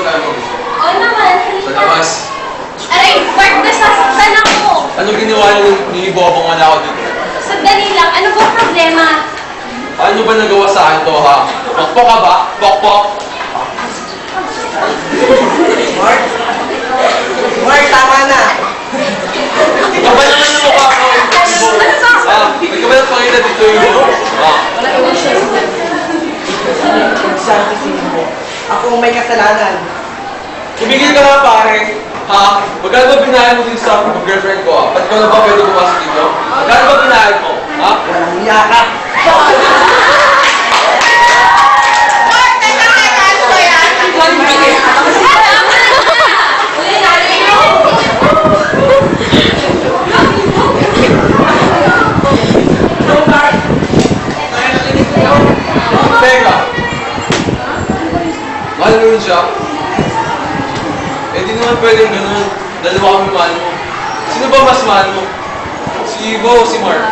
tayo mag-gusto? Oo naman, Sa halika. labas. Aray, Bart, nasasaktan ako. Anong ginawa ni Bobong anak ko dito? Sandali lang, ano ba problema? Ano ba nagawa sa akin to, ha? Pokpok ka ba? Pokpok! Mark? Mark, tama na! Kapal naman yung mukha ko. May kapal ang pakita dito yung Wala ko siya. Sabi mo, ako ang may kasalanan. Tumigil ka nga, pare. Ha? Magkano ba binayad mo din sa girlfriend ko, ha? Ba't ko na ba pwede pumasok dito? Magkano ba binayad mo? Ha? Walang niya ka. Teka. Mahal mo rin siya? Eh di naman pwedeng ganun. Dalawa kami mahal mo. Sino ba mas mahal mo? Si Ivo o si Mark?